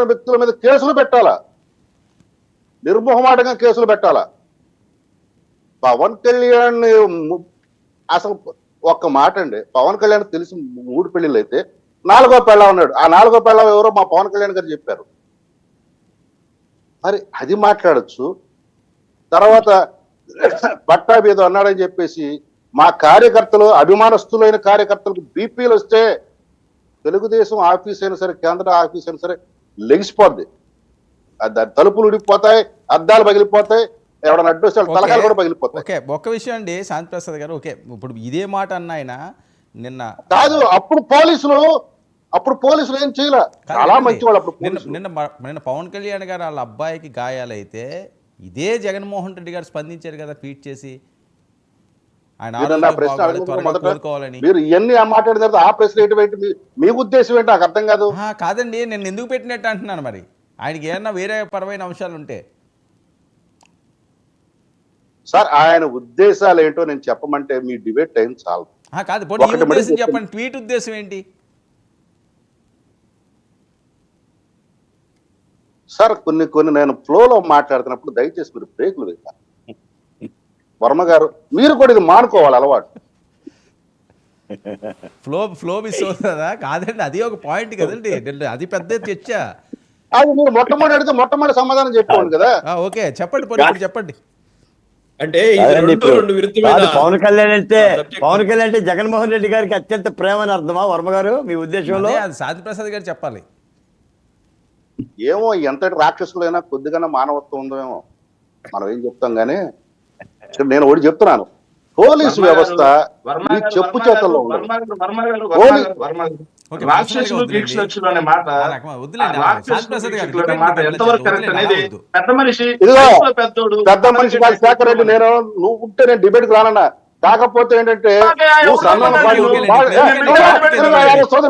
వ్యక్తుల మీద కేసులు పెట్టాలా, నిర్మోహమాటంగా కేసులు పెట్టాలా. పవన్ కళ్యాణ్ అసలు ఒక్క మాట అండి, పవన్ కళ్యాణ్ తెలిసి 3 పెళ్లిళ్ళు అయితే 4వ పెళ్ళం ఉన్నాడు. ఆ 4వ పెళ్ళం ఎవరో మా పవన్ కళ్యాణ్ గారు చెప్పారు. మరి అది మాట్లాడచ్చు. తర్వాత పట్టాభి ఏదో అన్నాడని చెప్పేసి మా కార్యకర్తలు, అభిమానస్తులైన కార్యకర్తలకు బీపీలు వస్తే తెలుగుదేశం ఆఫీస్ అయినా సరే, కేంద్ర ఆఫీస్ అయినా సరే లెగిసిపోద్ది. దాని తలుపులు ఉడికిపోతాయి, అద్దాలు పగిలిపోతాయి, ఎవడన్నా అడ్డు వస్తే తలకాయలు కూడా పగిలిపోతాయి. ఓకే, ఒక్క విషయం అండి శాంతి ప్రసాద్ గారు. ఓకే, ఇప్పుడు ఇదే మాట అన్న ఆయన నిన్న కాదు, అప్పుడు పోలీసులు ఏం చేయలే, చాలా మంచి వాళ్ళు. అప్పుడు నిన్న పవన్ కళ్యాణ్ గారు వాళ్ళ అబ్బాయికి గాయాలైతే ఇదే జగన్మోహన్ రెడ్డి గారు స్పందించారు కదా ట్వీట్ చేసి, ఆయన కోలుకోవాలని. మీరు ఇవన్నీ మాట్లాడిన తర్వాత ఆ ప్రశ్న ఏంటి, మీ ఉద్దేశం ఏంటి నాకు అర్థం కాదు. కాదండి, నేను ఎందుకు పెట్టినట్టు అంటున్నాను. మరి ఆయనకి ఏమన్నా వేరే పరమైన అంశాలు ఉంటే సార్, ఆయన ఉద్దేశాలు ఏంటో నేను చెప్పమంటే మీ డిబేట్ టైం చాలు. కాదు, పోనీ ఉద్దేశం చెప్పండి. ట్వీట్ ఉద్దేశం ఏంటి సార్? కొన్ని నేను ఫ్లోలో మాట్లాడుతున్నప్పుడు దయచేసి మీరు బ్రేకులు వేయాలి. వర్మ గారు, మీరు కూడా ఇది మానుకోవాలి అలవాటు. ఫ్లో మిస్ అవుతుందా? కాదండి, అది ఒక పాయింట్ కదండి, అది పెద్ద చర్చ. అది మీరు మొట్టమొదటి సమాధానం చెప్పుకోండి కదా. ఓకే, చెప్పండి చెప్పండి. అంటే పవన్ కళ్యాణ్ అంటే జగన్మోహన్ రెడ్డి గారికి అత్యంత ప్రేమ అని అర్థమా వర్మ గారు మీ ఉద్దేశంలో? అది శాంతి ప్రసాద్ గారు చెప్పాలి. ఏమో, ఎంతటి రాక్షసులైనా కొద్దిగా మానవత్వం ఉందేమో, మనం ఏం చెప్తాం గానీ. నేను ఒకటి చెప్తున్నాను, పోలీసు వ్యవస్థ మీ చెప్పు చేతల్లో రాక్షసులు దీక్షలు అనే మాట ఎంతవరకు కరెక్ట్ అనేది పెద్ద మనిషి శేఖర్ రెడ్డి, నువ్వు ఉంటే నేను డిబేట్ కి రానన్నా. కాకపోతే ఏంటంటే చోట